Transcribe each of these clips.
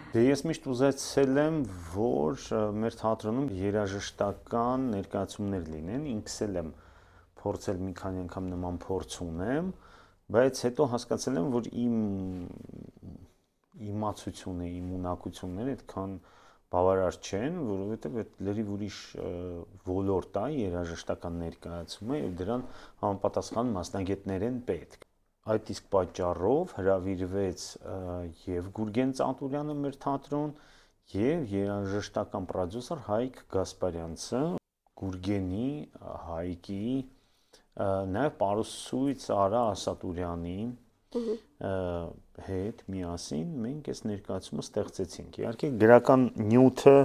Դե ես միշտ ուզեցել եմ, որ մեր թատրոնում երաժշտական ներկայացումներ լինեն, ինքս էլ եմ փորձել մի քանի անգամ նման փորձ ունեմ, բայց հետո հասկացել եմ, որ իմ իմացությունը, իմ ունակությունները այդքան բավարար չեն, որովհետև այդ լրիվ ուրիշ ոլորտ է երաժշտական ներկայացումը եւ դրան համապատասխան մասնագետներ են պետք։ Այդ իսկ պատճառով հրավիրվեց եւ Գուրգեն Ծանտուրյանը մեր թատրոն եւ երաժշտական պրոդյուսեր Հայկ Գասպարյանցը, Գուրգենի, Հայկի, նաեւ պարուսույց Արա Ասատուրյանին հետ միասին մենք այս ներկայացումը ստեղծեցինք։ Իհարկե գրական նյութը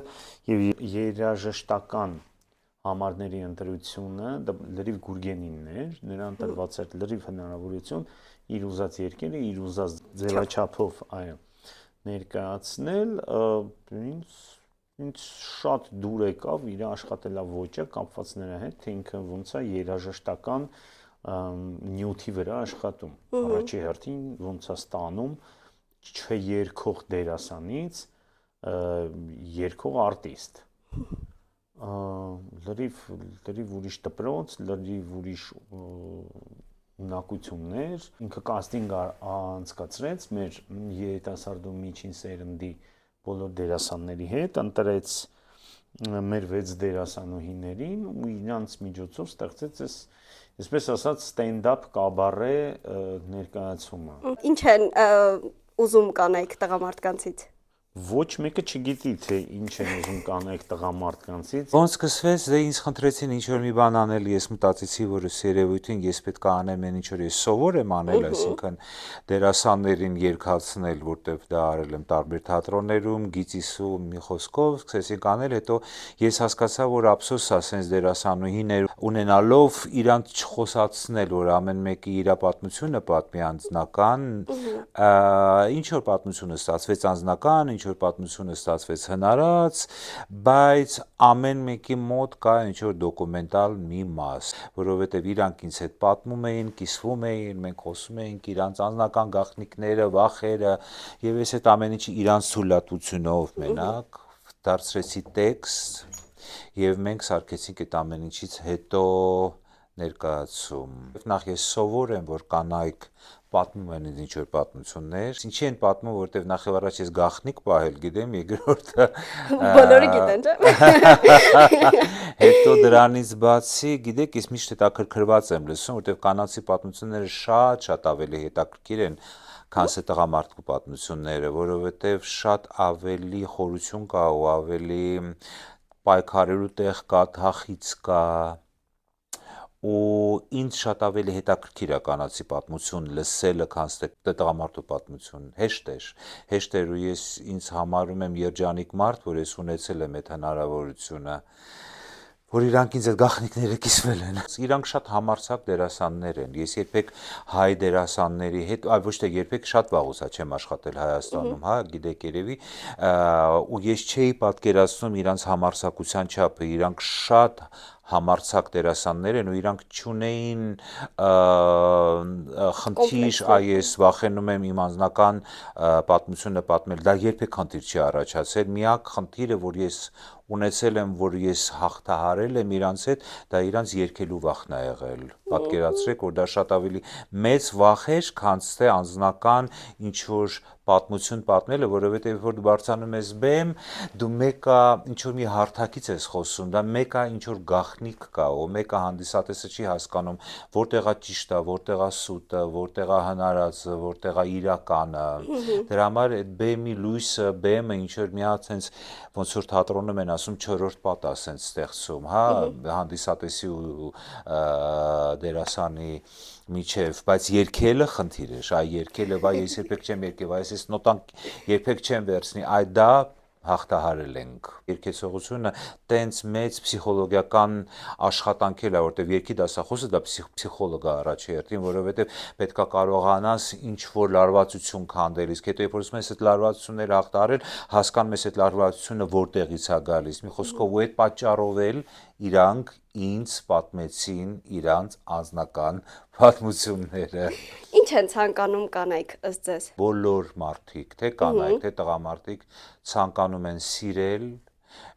եւ երաժշտական համարների ընտրությունը լրիվ Գուրգենինն էր, նրան տրված էր լրիվ հնարավորություն իր ուզած երկերը, իր ուզած ձևաչափով, այո, ներկայացնել, ինձ շատ դուր եկավ իր աշխատելավոճը կապված նրա հետ, թե ինքը ոնց է երաժշտական նյութի վրա աշխատում։ Առաջի հերթին ոնց է ստանում չերքող դերասանից երգող արտիստ։ Լրիվ ուրիշ դպրոց, լրիվ ուրիշ ունակություններ, ինքը կաստինգ անցկացրեց մեր երիտասարդու միջին սերնդի բոլոր դերասանների հետ, ընտրեց մեր 6 դերասանուհիներին ու իրանց միջոցով ստեղծեց այս, այսպես ասած, ստենդափ կաբարե ներկայացումը։ Ինչ են ուզում կանայք տղամարդկանցից։ Ոչ մեկը չգիտի, թե ինչ են ուզում կանայք տղամարդկանցից։ Ոնց սկսվեց, դե ինձ խնդրեցին ինչ որ մի բան անել, ես մտածեցի, որ այս երևույթին ես պետք է անեմ այն ինչ որ ես սովոր եմ անել, այսինքն դերասաններին երգացնել, որտեվ դա արել եմ տարբեր թատրոններում, գիծիսու մի խոսքով սկսեցինք անել, հետո ես հասկացա, որ ափսոս է սենց դերասանուհիներ ունենալով իրանց չխոսացնել, որ ամեն մեկի իր պատմությունը պատմի անձնական, ինչ որ պատմությունը ստացվեց անձնական, ինչ որ պատմությունը ստացվեց հնարած, բայց ամեն մեկի մոտ կա ինչ որ դոկումենտալ մի մաս, որովհետև իրանք ինձ հետ պատմում էին, կիսվում էին, մենք խոսում էինք իրանց անձնական գաղտնիքները, վախերը, եւ ես այդ ամեն ինչը իրանց թույլատվությունով մենակ դարձրեցի տեքստ, եւ մենք սարքեցինք այդ ամեն ինչից հետո ներկայացում։ Նախ ես սովոր եմ, որ կանայք պատմում են ինչ որ պատմություններ, ինչի են պատմում, որտեվ նախ եւ առաջ ես գաղտնիք պահել գիտեմ, երկրորդը բոլորը գիտեն, չէ՞։ Հետո դրանից բացի, գիտեք, ես միշտ հետաքրքրված եմ լսում, որտեվ կանանցի պատմությունները շատ ավելի հետաքրքիր են, քան թե տղամարդու պատմությունները, որովհետև շատ ավելի խորություն կա ու ավելի պայքարելու տեղ կա, թախիծ կա, ու ինձ շատ ավելի հետաքրքիր է կանացի պատմություն լսելը, քան թե տղամարդու պատմություն, հեշտ էր ու ես ինձ համարում եմ երջանիկ մարդ, որ ես ունեցել եմ այդ հնարավորությունը, որ իրանք ինձ այդ գաղտնիքները կիսվել են։ Իրանք շատ համարձակ դերասաններ են, ես երբեք հայ դերասանների հետ, ոչ թե երբեք, շատ վաղուց չեմ աշխատել Հայաստանում, հա, գիտեք երևի, ու ես չէի պատկերացնում իրանց համարձակության չափը, իրանք շատ համարձակ դերասաններ են ու իրանք չունեին խնդիր, ես վախենում եմ իմ անձնական պատմությունը պատմել, դա երբեք խնդիր չի առաջացել, միակ խնդիրը, որ ես ունեցել եմ, որ ես հաղթահարել եմ իրանց հետ, դա իրանց երգելու վախն է եղել, պատկերացրեք, որ դա շատ ավելի մեծ վախ էր, քան թե անձնական ինչ-որ պատմություն պատմելը, որովհետև որ դու բարձրանում ես բեմ, դու մեկը ինչ-որ մի հարթակից ես խոսում, դա մեկը ինչ-որ գաղտնիք կա, ու մեկը հանդիսատեսը չի հասկանում, որտեղ է ճիշտը, որտեղ է սուտը, որտեղ է հնարածը, որտեղ է իրականը, դրա համար այդ բեմի լույսը, բեմը ինչ-որ մի հատ հենց ոնց որ թատրոնում են ասում 4-րդ պատը է սենց ստեղծում, հա, հանդիսատեսի ու դերասանի միջև, բայց երգելը խնդիր է, այ երգելը, վայ ես երբեք չեմ երգել, վայ ես նոտան երբեք չեմ վերցնի, այ դա հաղթահարել ենք։ Երգեցողությունը տենց մեծ փսիխոլոգիական աշխատանք է, որտեղ երգի դասախոսը դա փսիխոլոգ է առաջի հերթին, որովհետև պետքա կարողանաս ինչ որ լարվածություն քանդել, իսկ հետո երբ որ ուզում ես այդ լարվածությունները հաղթահարել, հասկանում ես այդ լարվածությունը որտեղից է գալիս։ Մի խոսքով ու այդ պատճառով էլ իրանք ինձ պատմեցին իրանց անձնական պատմությունները։ Ինչ են ցանկանում կանայք ըստ ձեզ։ Բոլոր մարդիկ, թե կանայք, թե տղամարդիկ ցանկանում են սիրել,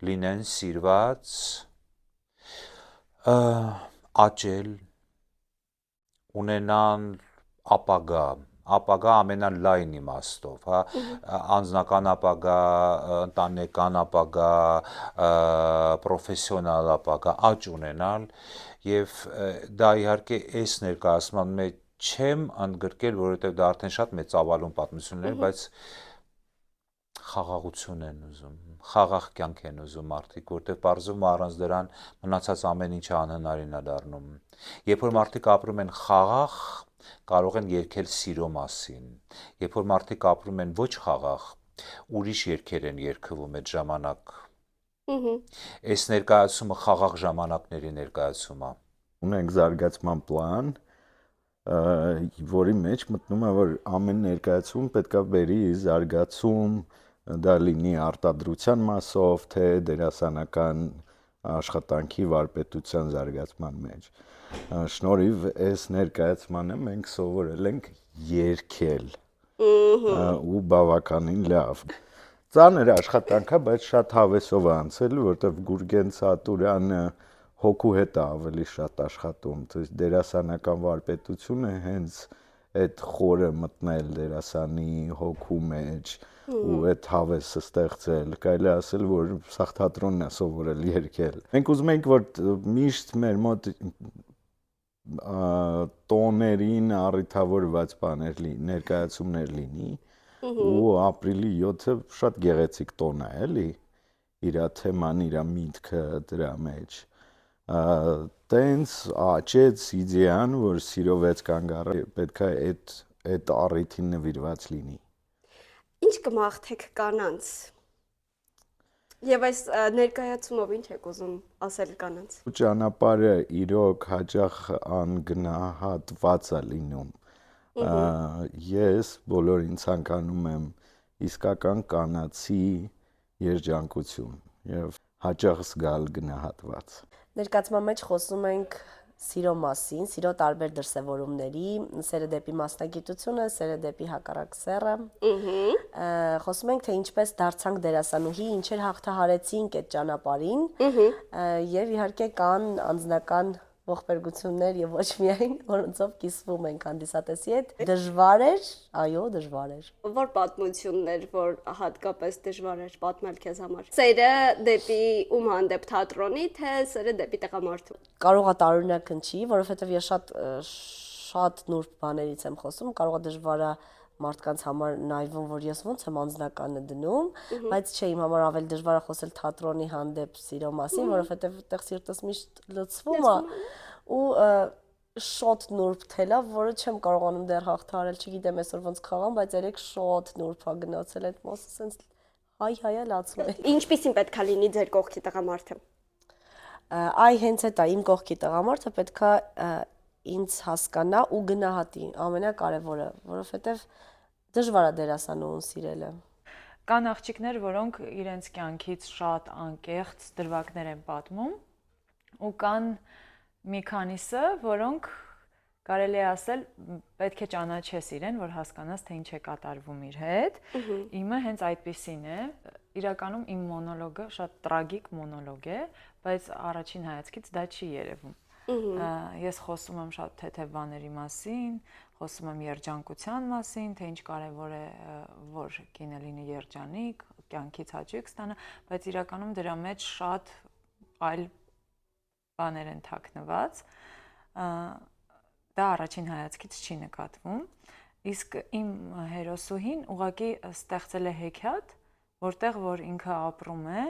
լինեն սիրված, աճել, ունենան ապագա ամենալայն իմաստով, հա, անձնական ապագա, ընտանեկան ապագա, պրոֆեսիոնալ ապագա, աճ ունենալ եւ դա իհարկե այս ներկայացման մեջ չեմ ընդգրկել, որովհետեւ դա արդեն շատ մեծ ավալուն պատմություններ է, բայց խաղաղություն են ուզում, խաղաղ կյանք են ուզում մարդիկ, որտեղ բարձում առանց դրան մնացած ամեն ինչը անհնարին է դառնում։ Երբ որ մարդիկ ապրում են խաղաղ, կարող են երգել սիրո մասին։ Երբ որ մարդիկ ապրում են ոչ խաղաղ, ուրիշ երգեր են երգվում այդ ժամանակ։ Այս ներկայացումը խաղաղ ժամանակների ներկայացում է։ Ունենք զարգացման պլան, որի մեջ մտնում է, որ ամեն ներկայացում պետք է բերի զարգացում, դա լինի արտադրության մասով, թե դերասանական աշխատանքի վարպետության զարգացման մեջ։ Շնորհիվ այս ներկայացմանը մենք սովորել ենք երգել ու բավականին լավ։ Ծանր աշխատանք է, բայց շատ հավեսով է անցել, որտեղ Գուրգեն Սատուրյանը հոգու հետ է ավելի շատ աշխատում, то есть դերասանական վարպետությունը հենց այդ խորը մտնել դերասանի հոգու մեջ ու այդ հավեսը ստեղծել, կարելի ասել, որ սաղ թատրոնն է սովորել երգել։ Մենք ուզում ենք, որ միշտ մեր մոտ տոներին առիթավորված բաներ ներկայացումներ լինի ու ապրիլի 7-ը շատ գեղեցիկ տոն է, էլի, իր թեման, իր միտքը դրա մեջ։ Տենց աճեց իդեան, որ սիրո 6 կանգառը պետք է այդ առիթին նվիրված լինի։ Ինչ կմաղթեք կանանց։ Եվ այս ներկայացումով ինչ եք ուզում ասել կանանց։ Ճանապարհը իրոք հաճախ անգնահատված է լինում։ Ես բոլորին ցանկանում եմ իսկական կանացի երջանկություն եւ հաճախ զգալ գնահատված։ Ներկայացման մեջ խոսում ենք սիրո մասին, սիրո տարբեր դրսևորումների, սերը դեպի մասնագիտությունը, սերը դեպի հակառակ սեռը։ Խոսում ենք, թե ինչպես դարձանք դերասանուհի, ինչեր հաղթահարեցինք այդ ճանապարհին, եւ իհարկե կան անձնական ողբերգություններ եւ ոչ միայն, որոնցով կիսվում ենք հանդիսատեսի հետ։ Դժվար էր, այո, դժվար էր։ Որ պատմություններ, որ հատկապես դժվար էր պատմել քեզ համար։ Սերը դեպի ում հանդեպ թատրոնի, թե սերը դեպի տղամարդու։ Կարող է տարօրինակ հնչի, որովհետեւ ես շատ նուրբ բաներից եմ խոսում, կարող է դժվար է մարդկանց համար նայվում, որ ես ոնց եմ անձնականը դնում, բայց չէ, իմ համար ավելի դժվար է խոսել թատրոնի հանդեպ սիրո մասին, որովհետեւ այդտեղ սիրտս միշտ լցվում է ու շոտ նուրբ թելա, որը չեմ կարողանում դեռ հաղթահարել, չգիտեմ այսօր ոնց քաղամ, բայց երեք շոտ նուրբ է գնացել այդ մասը, սենց հայ-հայա լացում է։ Ինչպիսին պետքա լինի ձեր կողքի տղամարդը։ Այ հենց այդ է իմ կողքի տղամարդը պետքա ինձ հասկանա ու գնահատի, ամենակարևորը, որովհետև դժվար է դերասանուհուն սիրելը։ Կան աղջիկներ, որոնք իրենց կյանքից շատ անկեղծ դրվագներ են պատմում, ու կան մի քանիսը, որոնք կարելի է ասել պետք է ճանաչես իրեն, որ հասկանաս, թե ինչ է կատարվում իր հետ։ Իմը հենց այդպիսին է։ Իրականում իմ մոնոլոգը շատ տրագիկ մոնոլոգ է, բայց առաջին հայացքից դա չի երևում։ Ես խոսում եմ շատ թեթև բաների մասին, խոսում եմ երջանկության մասին, թե ինչ կարևոր է, որ կինը լինի երջանիկ, կյանքից հաճույք ստանա, բայց իրականում դրա մեջ շատ այլ բաներ են թաքնված։ Դա առաջին հայացքից չի նկատվում, իսկ իմ հերոսուհին ուղղակի ստեղծել է հեքիաթ, որտեղ որ ինքը ապրում է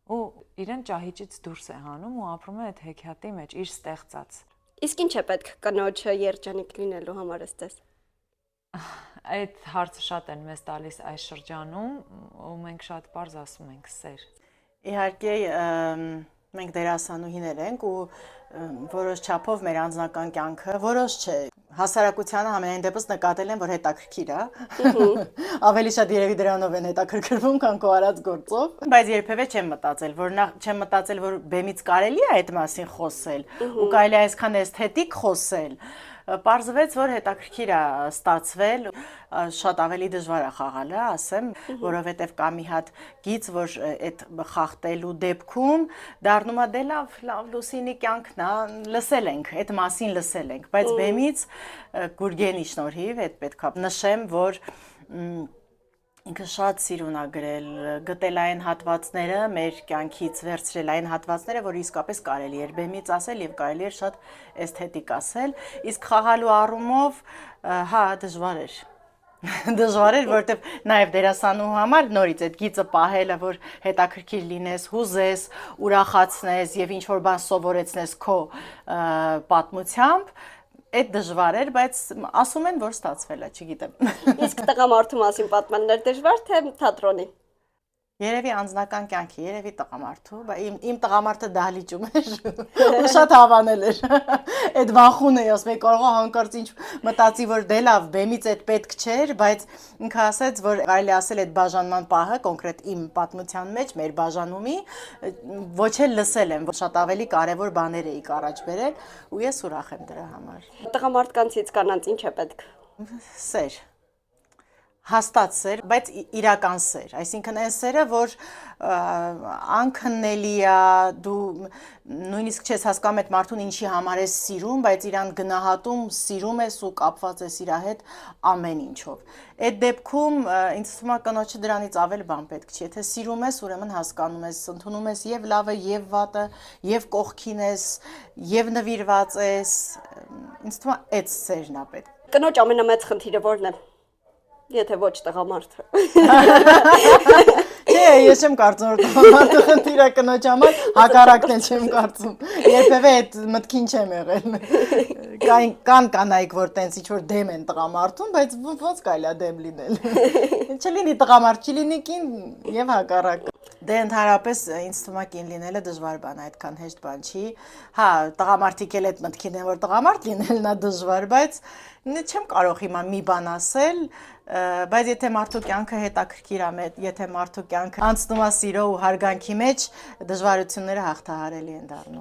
ու իրեն ճահիճից դուրս է հանում ու ապրում է այդ հեքիաթի մեջ, իր ստեղծած։ Իսկ ինչ է պետք կնոջը երջանիկ լինելու համար ըստ ձեզ։ Այդ հարցը շատ են մեզ տալիս այս շրջանում, ու մենք շատ պարզ ասում ենք սեր։ Իհարկե մենք դերասանուհիներ ենք ու որոշ չափով մեր անձնական կյանքը, որոշ չէ, հասարակությանը համենայն դեպս նկատել են, որ հետաքրքիր է, ավելի շատ երևի դրանով են հետաքրքրվում, քան քո արած գործով, բայց երբևէ չեմ մտածել, որ բեմից կարելի է այդ մասին խոսել ու կարելի է այսքան էսթետիկ խոսել, Պարզվեց, որ հետաքրքիր է ստացվել, շատ ավելի դժվար է խաղալը, ասեմ, որովհետև կա մի հատ գիծ, որ այդ խախտելու դեպքում դառնում է դե լավ, Լուսինի կյանքն է, լսել ենք, այդ մասին լսել ենք, բայց բեմից Գուրգենի շնորհիվ, այդ պետք է նշեմ, որ ինքը շատ սիրուն է գրել, գտել այն հատվածները, մեր կյանքից վերցրել այն հատվածները, որ իսկապես կարելի էր բեմից ասել եւ կարելի էր շատ էսթետիկ ասել, իսկ խաղալու առումով, հա, դժվար էր։ Դժվար էր, որովհետև նաև դերասանու համար նորից այդ գիծը պահելը, որ հետաքրքիր լինես, հուզես, ուրախացնես եւ ինչ որ բան սովորեցնես քո պատմությամբ, այդ դժվար էր, բայց ասում են, որ ստացվել է, չգիտեմ։ Իսկ տղամարդու մասին պատմելն էր դժվար, թե թատրոնի։ Երևի անձնական կյանքի, երևի տղամարդու, բայց իմ տղամարդը դահլիճում էր, շատ հավանել էր, այդ վախուն էի, ասում էի, կարող է հանկարծ ինչ մտածի, որ դե լավ, բեմից այդ պետք չէր, բայց ինքը ասաց, որ կարելի ասել այդ բաժանման պահը, կոնկրետ իմ պատմության մեջ, մեր բաժանումի, ոչ էլ լսել եմ, որ շատ ավելի կարևոր բաներ էի առաջ բերել, ու ես ուրախ եմ դրա համար։ Տղամարդկանցից կանանց ինչ է պետք։ Սեր, հաստատ սեր, բայց իրական սեր, այսինքն այն սերը, որ անքննելի է, դու նույնիսկ չես հասկանում այդ մարդուն ինչի համար ես սիրում, բայց իրան գնահատում, սիրում ես ու կապված ես իր հետ ամեն ինչով։ Այդ դեպքում ինձ թվում է կնոջը դրանից ավել բան պետք չի, եթե սիրում ես, ուրեմն հասկանում ես, ընդունում ես եւ լավը, եւ վատը, եւ կողքին ես, եւ նվիրված ես, ինձ թվում է այդ սերն է պետք։ Կնոջ ամենամեծ խնդիրը ո՞րն է։ Եթե ոչ տղամարդը։ Չէ, ես չեմ կարծում, որ տղամարդը խնդիրը կնոջ համար, հակառակն էլ չեմ կարծում։ Երբևէ այդ մտքին չեմ եղել։ Կան կանայք, որ տենց ինչ-որ դեմ են տղամարդուն, բայց ոնց կարելի է դեմ լինել։ Չլինի տղամարդ, չլինի կին եւ հակառակը։ Դե ընդհանրապես ինձ թվում է կին լինելը դժվար բան, այդքան հեշտ բան չի։ Հա, տղամարդիկ էլ այդ մտքին են, որ տղամարդ լինելն է դժվար, բայց չեմ կարող հիմա մի բան ասել, բայց եթե մարդու կյանքը հետաքրքիր է, եթե մարդու կյանքը անցնում է սիրո ու հարգանքի մեջ, դժվարությունները հաղթահարելի են դառնում։